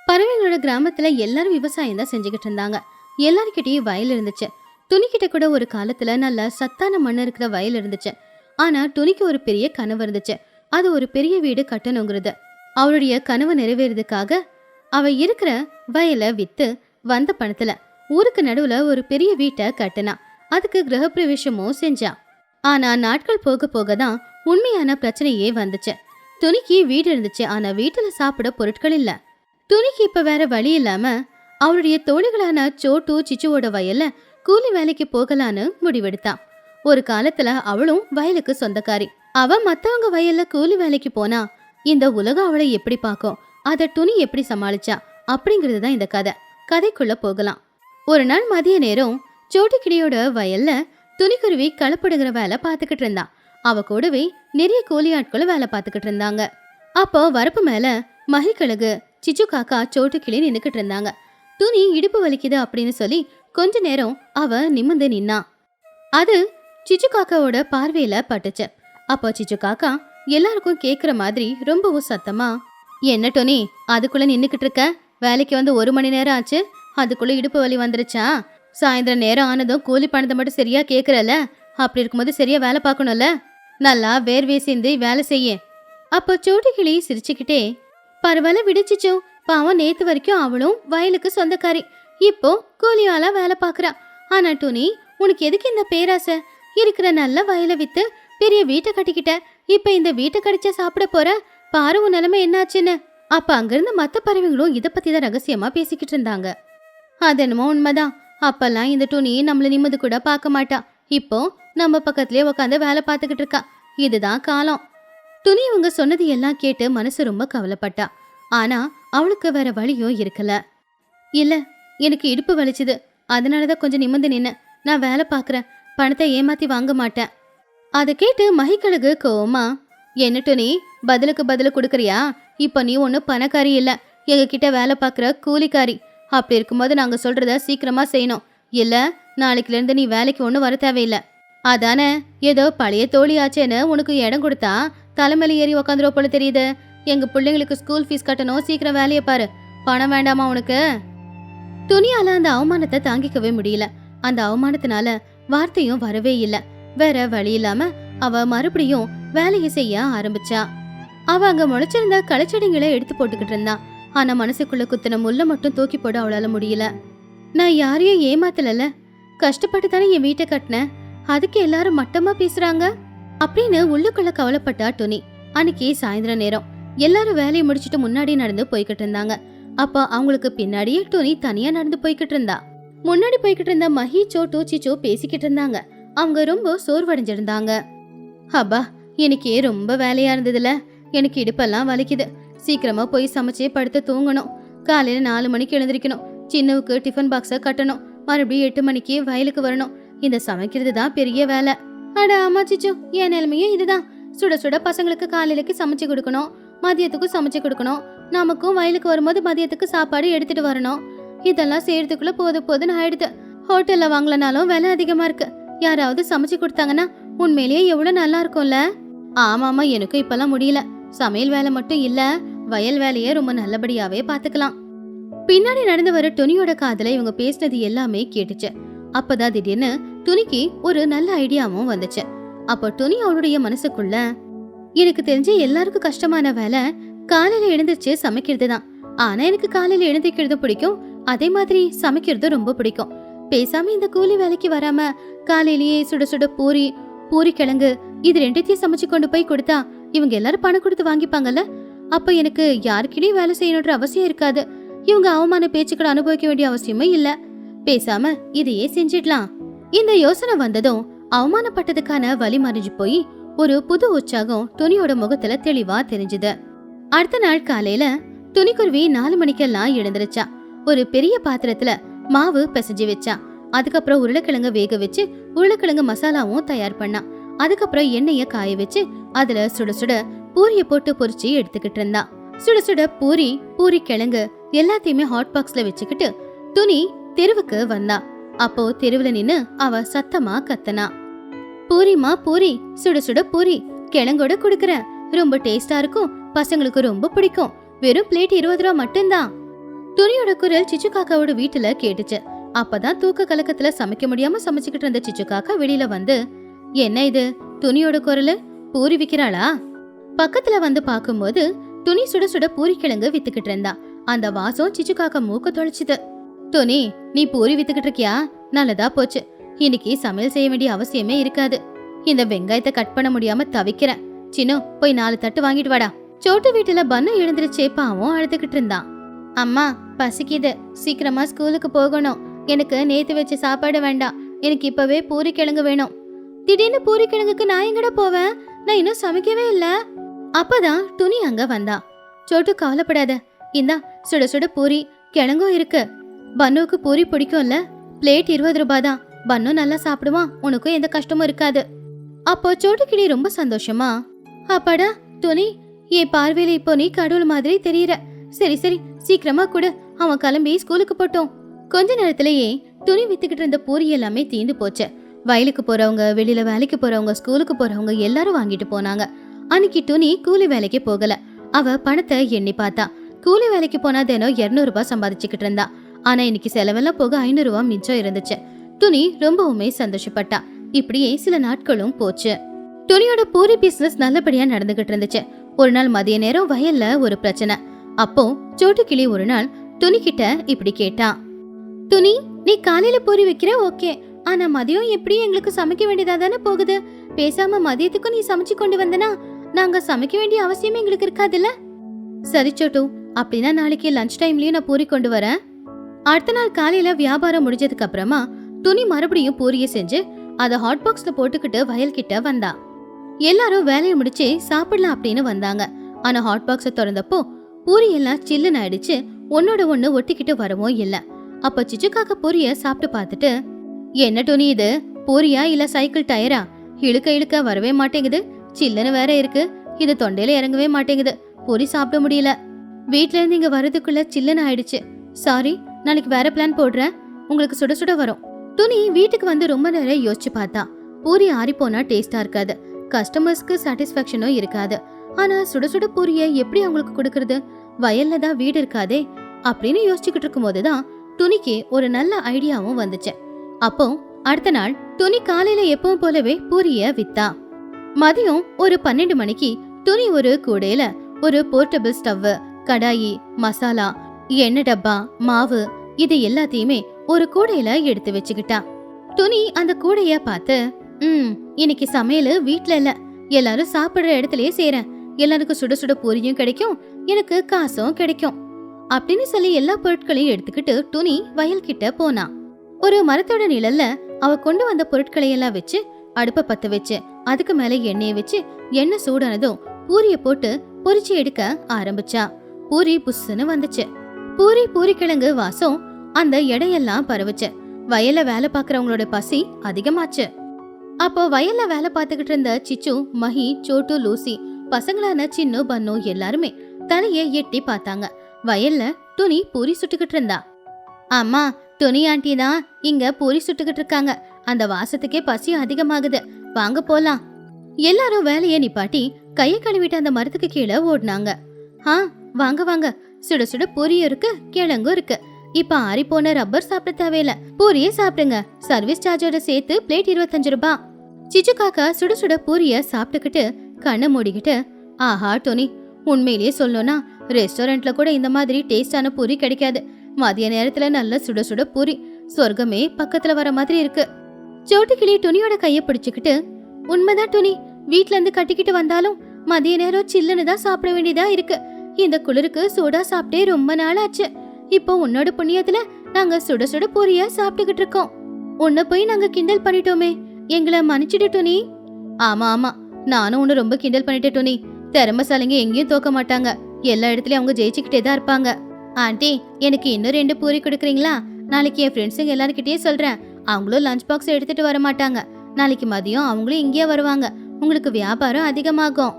பறவைகளோட கிராமத்துல எல்லாரும் விவசாயம் தான் செஞ்சுக்கிட்டு இருந்தாங்க. எல்லார்கிட்டயும் வயல் இருந்துச்சு. துணிக்கிட்ட கூட ஒரு காலத்துல நல்ல சத்தான மண் இருக்கிற வயல் இருந்துச்சு. ஆனா துணிக்கு ஒரு பெரிய கனவு இருந்துச்சு. அது ஒரு பெரிய வீடு கட்டணுங்கிறது. அவளுடைய கனவு நிறைவேறதுக்காக அவ இருக்கிற வயலை வித்து வந்த பணத்துல ஊருக்கு நடுவுல ஒரு பெரிய வீட்டை கட்டினா. அதுக்கு கிரகப்பிரவேசமும் செஞ்சா. ஆனா நாட்கள் போக போக தான் உண்மையான பிரச்சனையே வந்துச்சு. துணிக்கு வீடு இருந்துச்சு, ஆனா வீட்டுல சாப்பிட பொருட்கள் இல்ல. துணிக்கு இப்ப வேற வழி இல்லாம அவளுடைய தோழிகளான சோட்டு சிச்சுவோட வயல்ல கூலி வேலைக்கு போகலான்னு முடிவெடுத்தான். ஒரு காலத்துல அவளும் வயலுக்கு சொந்தக்காரி. அவ மத்தவங்க வயல்ல கூலி வேலைக்கு போனா இந்த உலகம் அவளை எப்படி பார்க்கும், அத துணி எப்படி சமாளிச்சா அப்படிங்கிறது தான் இந்த கதை. கதைக்குள்ள போகலாம். ஒரு நாள் மதிய நேரம் சோட்டுக்கிளியோட வயல்ல துணிக்குருவி களப்படுகிற வேலை பார்த்துக்கிட்டு இருந்தான். அவ கூடவே நிறைய கூலி ஆட்களும் வேலை பார்த்துக்கிட்டு இருந்தாங்க. அப்போ வரப்பு மேல மகிக்கழகு சிச்சு காக்கா சோட்டுக்கிளி நின்னுக்கிட்டு இருந்தாங்க. துணி இடுப்பு வலிக்குது அப்படின்னு சொல்லி கொஞ்ச நேரம் அவ நிமிர்ந்து நின்னா. அது சிச்சு காக்காவோட பார்வையில பட்டுச்சு. அப்போ சிச்சு காக்கா எல்லாருக்கும் கேக்குற மாதிரி ரொம்பவும் சத்தமா, என்ன டோனி அதுக்குள்ள நின்னுக்கிட்டு இருக்க? வேலைக்கு வந்து 1 மணி நேரம் ஆச்சு, அதுக்குள்ள இடுப்பு வலி வந்துருச்சா? சாயந்தரம் நேரம் ஆனதும் கூலி பணத்தை மட்டும் சரியா கேக்குறல, அப்படி இருக்கும்போது சரியா வேலை பார்க்கணும்ல, நல்லா வேர்வே சிந்தி வேலை செய்ய. அப்போ சோட்டுக்கிளி சிரிச்சுக்கிட்டே, பரவாயில்ல விடுச்சிச்சோ, பாவம் நேத்து வரைக்கும் அவளும் வயலுக்கு சொந்தக்காரி, இப்போ கூலியாலா வேலை பாக்குறா. ஆனா டோனி உனக்கு எதுக்கு இந்த பேராசை? இருக்கிற நல்ல வயலை வித்து பெரிய வீட்டை கட்டிக்கிட்ட, இப்ப இந்த வீட்டை கடிச்சா சாப்பிட போற, பாரு உன் நிலைமை என்னாச்சுன்னு. அப்ப அங்கிருந்து மத்த பறவைகளும் இதை பத்தி தான் ரகசியமா பேசிக்கிட்டு இருந்தாங்க. அது என்னமோ உண்மைதான். அப்பெல்லாம் இந்த துணி நம்மள நிம்மதி கூட பார்க்க மாட்டா, இப்போ நம்ம பக்கத்துலயே உட்காந்து வேலை பார்த்துக்கிட்டு இருக்கா. இதுதான் காலம். துணி இவங்க சொன்னது எல்லாம் கேட்டு மனசு ரொம்ப கவலைப்பட்டா. ஆனா அவளுக்கு வேற வழியும் இருக்கல. இல்ல, எனக்கு இடுப்பு வலிச்சுது, அதனாலதான் கொஞ்சம் நிமிர்ந்து நின்ன. நான் வேலை பார்க்கறேன், பணத்தை ஏமாத்தி வாங்க மாட்டேன். அதை கேட்டு மகிக்கழகு கோவமா, என்ன துணி பதிலுக்கு பதில் கொடுக்கறியா? இப்ப நீ ஒன்னும் பணக்காரி இல்ல, எங்க கிட்ட வேலை பார்க்கற கூலிக்காரி. அப்படி இருக்கும்போது நாங்க சொல்றத சீக்கிரமா செய்யணும், இல்ல நாளைக்குல இருந்து நீ வேலைக்கு ஒன்னும் வர தேவையில்லை. அதானே, ஏதோ பழைய தோழி ஆச்சேன்னு உனக்கு இடம் கொடுத்தா தலைமையில ஏறி உக்காந்துருவ போல தெரியுது. எங்க பிள்ளைங்களுக்கு ஸ்கூல் ஃபீஸ் கட்டணும், சீக்கிரம் வேலையை பாரு. பணம் வேண்டாமா உனக்கு? துணியால அந்த அவமானத்தை தாங்கிக்கவே முடியல. அந்த அவமானத்தினால வார்த்தையும் வரவே இல்ல. வேற வழி இல்லாம அவ மறுபடியும் வேலையை செய்ய ஆரம்பிச்சா. அவ அங்க முளைச்சிருந்த களச்செடிங்களை எடுத்து போட்டுக்கிட்டு இருந்தா. ஆனா மனசுக்குள்ள குத்தின முள்ள மட்டும் தூக்கி போட அவளால முடியல. நான் யாரையும் ஏமாத்தல, கஷ்டப்பட்டு தானே என் வீட்டை கட்டினேன், அதுக்கு எல்லாரும் மட்டமா பேசுறாங்க அப்படின்னு உள்ளுக்குள்ள கவலைப்பட்டா துணி. அன்னைக்கு சாயந்தர நேரம் எல்லாரும் வேலையை முடிச்சுட்டு முன்னாடி நடந்து போய்கிட்டு இருந்தாங்க. அப்ப அவங்களுக்கு பின்னாடியே துணி தனியா நடந்து போய்கிட்டு இருந்தா. முன்னாடி போய்கிட்டு இருந்த மஹி சோட்டு சிச்சு பேசிக்கிட்டு இருந்தாங்க. அவங்க ரொம்ப சோர்வடைஞ்சிருந்தாங்க. அப்பா எனக்கு ரொம்ப வேலையா இருந்ததுல, எனக்கு இடுப்பெல்லாம் வலிக்குது. சீக்கிரமா போய் சமைச்சே படுத்து தூங்கணும். காலையில 4 மணிக்கு எழுந்திருக்கணும். சின்னவுக்கு டிஃபன் பாக்ஸ கட்டணும். மறுபடியும் 8 மணிக்கு வயலுக்கு வரணும். இந்த சமைக்கிறது தான் பெரிய வேலை. அட ஆமா சிச்சு, என் நிலைமையும் இதுதான். சுட சுட பசங்களுக்கு காலையிலக்கு சமைச்சு கொடுக்கணும், மதியத்துக்கும் சமைச்சு கொடுக்கணும். நமக்கும் வயலுக்கு வரும்போது மதியத்துக்கு சாப்பாடு எடுத்துட்டு வரணும். இதெல்லாம் செய்யறதுக்குள்ள போதுன்னு ஆயிடுது. ஹோட்டல்ல வாங்கலனாலும் விலை அதிகமா இருக்கு. யாராவது சமைச்சு கொடுத்தாங்கன்னா உண்மையிலேயே எவ்வளவு நல்லா இருக்கும்ல. ஆமாமா, எனக்கும் இப்பெல்லாம் முடியல. சமையல் வேலை மட்டும் இல்ல, வயல் வேலையே ரொம்ப நல்லபடியாவே பாத்துக்கலாம். பின்னாடி நடந்து வர துணியோட காதுல இவங்க பேசினது எல்லாமே கேட்டுச்சு. அப்பதான் திடீர்னு துணிக்கு ஒரு நல்ல ஐடியாவும் வந்துச்சு. அப்போ துணி அவளுடைய மனசுக்குள்ள, எனக்கு தெரிஞ்ச எல்லாருக்கும் கஷ்டமான வேலை காலையில எழுந்திருச்சு சமைக்கிறது தான். ஆனா எனக்கு காலையில எழுந்திருக்கிறது பிடிக்கும், அதே மாதிரி சமைக்கிறது ரொம்ப பிடிக்கும். பேசாம இந்த கூலி வேலைக்கு வராம காலையிலேயே சுட சுட பூரி கிழங்கு இது ரெண்டுத்தையும் சமைச்சு கொண்டு போய் கொடுத்தா இவங்க எல்லாரும் பணம் கொடுத்து வாங்கிப்பாங்கல்ல. அப்ப எனக்கு யாருக்கிட்டையும் வேலை செய்யணுன்ற அவசியம் இருக்காது. இவங்க அவமான பேச்சுக்களை அனுபவிக்க வேண்டிய அவசியமே இல்ல. பேசாம இதையே செஞ்சிடலாம். இந்த யோசனை வந்ததும் அவமானப்பட்டதுக்கான வலி மறைஞ்சு போய் ஒரு புது உற்சாகம் துணியோட முகத்துல தெளிவா தெரிஞ்சுது. அடுத்த நாள் காலையில துணிக்குருவி 4 மணிக்கெல்லாம் எழுந்திருச்சா. ஒரு பெரிய பாத்திரத்துல மாவு பிசைஞ்சு வச்சா. அதுக்கப்புறம் உருளைக்கிழங்கு வேக வச்சு உருளைக்கிழங்கு மசாலாவும் தயார் பண்ணா. அதுக்கப்புறம் எண்ணெய காய வச்சு அதுல சுட சுட பூரிய போட்டு பொரிச்சு எடுத்துக்கிட்டு இருந்தா. சுட சுட பூரி கிழங்கு எல்லாத்தையுமே ஹாட் பாக்ஸ்ல வச்சுக்கிட்டு துணி தெருவுக்கு வந்தா. அப்போ தெருவுல நின்னு அவ சத்தமா கத்தனா, பூரிமா பூரி, சுட சுட பூரி கிழங்கோட குடுக்கற, ரொம்ப டேஸ்டா இருக்கும், பசங்களுக்கு ரொம்ப பிடிக்கும், வெறும் பிளேட் 20 ரூபா மட்டும்தான். துணியோட குரல் சிச்சு காக்காவோட வீட்டுல கேட்டுச்சு. அப்பதான் தூக்க கலக்கத்துல சமைக்க முடியாம சமைச்சுக்கிட்டு இருந்த சிச்சு காக்கா வெளியில வந்து, என்ன இது துணியோட குரல், பூரி விக்கிறாளா? பக்கத்துல வந்து பாக்கும்போது துணி சுட சுட பூரி கிழங்கு வித்துக்கிட்டு இருந்தா. அந்த வாசம் சிச்சு காக்கா மூக்க தொலைச்சுது. துணி, நீ பூரி வித்துக்கிட்டு இருக்கியா? நல்லதா போச்சு. இன்னைக்கு சமையல் செய்ய வேண்டிய அவசியமே இருக்காது. இந்த வெங்காயத்தை கட் பண்ண முடியாம தவிக்கிறேன். சின்னு, போய் 4 தட்டு வாங்கிட்டு வாடா. சோட்டு வீட்டுல பன்னு எழுந்திருச்சே பாவம் அழுதுகிட்டு இருந்தான். அம்மா, பசிக்குது, சீக்கிரமா ஸ்கூலுக்கு போகணும். எனக்கு நேத்து வச்ச சாப்பாடு வேண்டாம், எனக்கு இப்பவே பூரி கிழங்கு வேணும். திடீர்னு பூரி கிழங்குக்கு நான் எங்கடா போவேன்? நான் இன்னும் சமைக்கவே இல்ல. அப்பதான் துணி அங்க வந்தா. சோட்டு, கவலைப்படாத, இந்தா சுட சுட பூரி கிழங்கும் இருக்கு. பன்னுவுக்கு பூரி பிடிக்கும்ல, பிளேட் 20 ரூபாய் தான். பன்னு நல்லா சாப்பிடுவான், உனக்கும் எந்த கஷ்டமும் இருக்காது. அப்போ சோட்டுக்கிளி ரொம்ப சந்தோஷமா, அப்பாடா துணி, என் பார்வையில இப்போ நீ கடவுள் மாதிரி தெரியற. சரி சரி, சீக்கிரமா கொடு, அவன் கிளம்பி ஸ்கூலுக்கு போட்டோம். கொஞ்ச நேரத்திலேயே துணி வித்துக்கிட்டு இருந்த பூரி எல்லாமே தீந்து போச்சு. வயலுக்கு போறவங்க, வெளியில வேலைக்கு போறவங்க, ஸ்கூலுக்கு போறவங்க எல்லாரும் வாங்கிட்டு போனாங்க. அன்னைக்கு துணி கூலி வேலைக்கு போகல. அவ பணத்தை எண்ணி பார்த்தா. கூலி வேலைக்கு போனா தினம் 200 ரூபாய் சம்பாதிச்சுக்கிட்டு இருந்தா. ஆனா இன்னைக்கு செலவெல்லாம் போக 500 ரூபாய் மிச்சம் இருந்துச்சு. துணி ரொம்பவுமே சந்தோஷப்பட்டா. இப்படியே சில நாட்களும் போச்சு. துணியோட பூரி பிசினஸ் நல்லபடியா நடந்துகிட்டு இருந்துச்சு. ஒரு நாள் மதிய நேரம் வயல்ல ஒரு பிரச்சனை. அப்போ சோட்டுக்கிளி ஒரு நாள் துணி கிட்ட இப்படி கேட்டான். துணி, நீ காலையில பூரி வைக்கிற, ஓகே, ஆனா மதியம் எப்படி எங்களுக்கு சமைக்க வேண்டியதா தானே போகுது. பேசாம மதியத்துக்கும் நீ சமைச்சு கொண்டு வந்தனா நாங்க சமைக்க வேண்டிய அவசியமே எங்களுக்கு இருக்காதுல்ல? சரி சோட்டு, அப்படின்னா நாளைக்கு லஞ்ச் டைம்லயும் நான் பூரி கொண்டு வரேன். அடுத்த நாள் காலையில வியாபாரம் முடிஞ்சதுக்கு அப்புறமா துணி மறுபடியும் பூரிய செஞ்சு அதை ஹாட் பாக்ஸ்ல போட்டுக்கிட்டு வயல் கிட்ட வந்தா. எல்லாரும் வேலையை முடிச்சு சாப்பிடலாம் அப்படின்னு வந்தாங்க. ஆனா ஹாட் பாக்ஸ திறந்தப்போ பூரி எல்லாம் சில்லுன்னு ஆயிடுச்சு. ஒன்னோட ஒண்ணு ஒட்டிக்கிட்டு வரவும் இல்ல. அப்ப சிச்சுக்காக்க பூரிய சாப்பிட்டு பார்த்துட்டு, என்ன துணி இது, பூரியா இல்ல சைக்கிள் டயரா? இழுக்க இழுக்க வரவே மாட்டேங்குது, சில்லுன்னு வேற இருக்கு, இது தொண்டையில இறங்கவே மாட்டேங்குது, பூரி சாப்பிட முடியல. வீட்ல இருந்து இங்க வர்றதுக்குள்ள சில்லுன்னு ஆயிடுச்சு. சாரி, நாளைக்கு வேற பிளான் போடுறேன், உங்களுக்கு சுட சுட வரும். துணி வீட்டுக்கு வந்து ரொம்ப நேரம் யோசிச்சு பார்த்தா. பூரி ஆறி போனா டேஸ்டா இருக்காது, கஸ்டமர்ஸ்க்கு சாட்டிஸ்பாக்சனும் இருக்காது. ஆனா சுட சுட பூரிய எப்படி அவங்களுக்கு கொடுக்கறது? வயல்ல தான் வீடு இருக்காதே அப்படின்னு யோசிச்சுக்கிட்டு இருக்கும் போதுதான் துணிக்கு ஒரு நல்ல ஐடியாவும் வந்துச்சு. அப்போ அடுத்த நாள் துணி காலையில எப்பவும் போலவே பூரிய வித்தா. மதியம் ஒரு 12 மணிக்கு துணி ஒரு கூடையில ஒரு போர்ட்டபிள் ஸ்டவ், கடாயி, மசாலா, எண்ணெய் டப்பா, மாவு இது எல்லாத்தையுமே ஒரு கூடையில எடுத்து வச்சுக்கிட்டா. துணி அந்த கூடைய பார்த்து, இன்னைக்கு சமையல் வீட்ல இல்ல, எல்லாரும் சாப்பிடுற இடத்துலயே செய்றேன், எல்லாருக்கும் சுட சுட பூரியும் கிடைக்கும், எனக்கு காசும் கிடைக்கும் அப்படின்னு சொல்லி எல்லா பொருட்களையும் எடுத்துக்கிட்டு துணி வயல் கிட்ட போனா. ஒரு மரத்தோட நிழல்ல அவ கொண்டு வந்த பொருட்களை எல்லாம் வச்சு அடுப்ப பத்த வச்சு அதுக்கு மேல எண்ணெயை வச்சு எண்ணெய் சூடானதும் பூரிய போட்டு பொரிச்சு எடுக்க ஆரம்பிச்சா. பூரி புஸ்ஸுன்னு வந்துச்சு. பூரி கிழங்கு வாசம் அந்த இடையெல்லாம் பரவுச்சு. வயல்ல வேலை பாக்குறவங்களோட பசி அதிகமாச்சு. அப்போ வயல்ல வேலை பார்த்துக்கிட்டு இருந்த சிச்சு, மஹி, சோட்டு, லூசி, பசங்களான சின்னு, பன்னு எல்லாருமே தலையை எட்டி பார்த்தாங்க. வயல்ல துணி பூரி சுட்டுக்கிட்டு இருந்தா. அம்மா, துணி ஆண்டி தான் இங்க பூரி சுட்டுக்கிட்டு இருக்காங்க, அந்த வாசத்துக்கே பசி அதிகமாகுது, வாங்க போலாம். எல்லாரும் வேலையை நிப்பாட்டி கையை கழுவிட்டு அந்த மரத்துக்கு கீழே ஓடினாங்க. வாங்க வாங்க, சுட சுட பூரியும் இருக்கு, கிழங்கும் இருக்கு. இப்ப ஆறி போன ரப்பர் சாப்பிட தேவையில்ல, பூரியே சாப்பிடுங்க, சர்வீஸ் சார்ஜோட சேர்த்து பிளேட் 25 ரூபாய். சிச்சு காக்கா சுட சுட பூரிய சாப்பிட்டுக்கிட்டு கண்ணை மூடிக்கிட்டு, ஆஹா துணி, உண்மையிலேயே சொல்லணும்னா ரெஸ்டாரண்ட்ல கூட இந்த மாதிரி டேஸ்டான பூரி கிடைக்காது. மதிய நேரத்துல நல்ல சுட சுட பூரி, சொர்க்கமே பக்கத்துல வர மாதிரி இருக்கு. சோட்டுக்கிளி துணியோட கைய பிடிச்சுக்கிட்டு, உண்மைதான் துணி, வீட்ல இருந்து கட்டிக்கிட்டு வந்தாலும் மதிய நேரம் சில்லுன்னு தான் சாப்பிட வேண்டியதா இருக்கு. இந்த குளிருக்கு சூடா சாப்பிட்டே ரொம்ப நாள் ஆச்சு. இப்போ உன்னோட புண்ணியத்துல நாங்க சுட சுட பூரியா சாப்பிட்டுக்கிட்டு இருக்கோம். உன்னை போய் நாங்க கிண்டல் பண்ணிட்டோமே, எங்களை மன்னிச்சிடு துணி. ஆமா, நானும் உன்னை ரொம்ப கிண்டல் பண்ணிட்டேன் துணி. திறமைசாலிங்க எங்கேயும் தோக்க மாட்டாங்க, எல்லா இடத்துலயும் அவங்க ஜெயிச்சுக்கிட்டே தான் இருப்பாங்க. ஆண்டி, எனக்கு இன்னும் 2 பூரி கொடுக்குறீங்களா? நாளைக்கு என் ஃப்ரெண்ட்ஸுங்க எல்லாருக்கிட்டே சொல்றேன், அவங்களும் லஞ்ச் பாக்ஸ் எடுத்துட்டு வர மாட்டாங்க. நாளைக்கு மதியம் அவங்களும் இங்கேயே வருவாங்க, உங்களுக்கு வியாபாரம் அதிகமாகும்.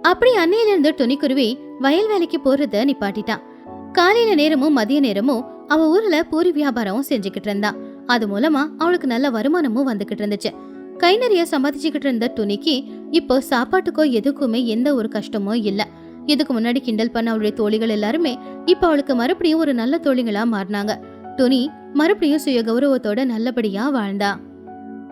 அப்படி அன்னையில இருந்து துணிக்குருவி வயல் வேலைக்கு போறத நிப்பாட்டிட்டான். காலையில நேரமும் மதிய நேரமும் அவ ஊர்ல பூரி வியாபாரம் செஞ்சுக்கிட்டு இருந்தா. அது மூலமா அவளுக்கு நல்ல வருமானமும் வந்துகிட்டு இருந்துச்சு. கை நிறைய சம்பாதிச்சுக்கிட்டு இருந்த துணிக்கு இப்போ சாப்பாட்டுக்கோ எதுக்குமே எந்த ஒரு கஷ்டமோ இல்ல. இதுக்கு முன்னாடி கிண்டல் பண்ண அவளுடைய தோழிகள் எல்லாருமே இப்ப அவளுக்கு மறுபடியும் ஒரு நல்ல தோழிகளா மாறினாங்க. துணி மறுபடியும் சுய கௌரவத்தோட நல்லபடியா வாழ்ந்தா.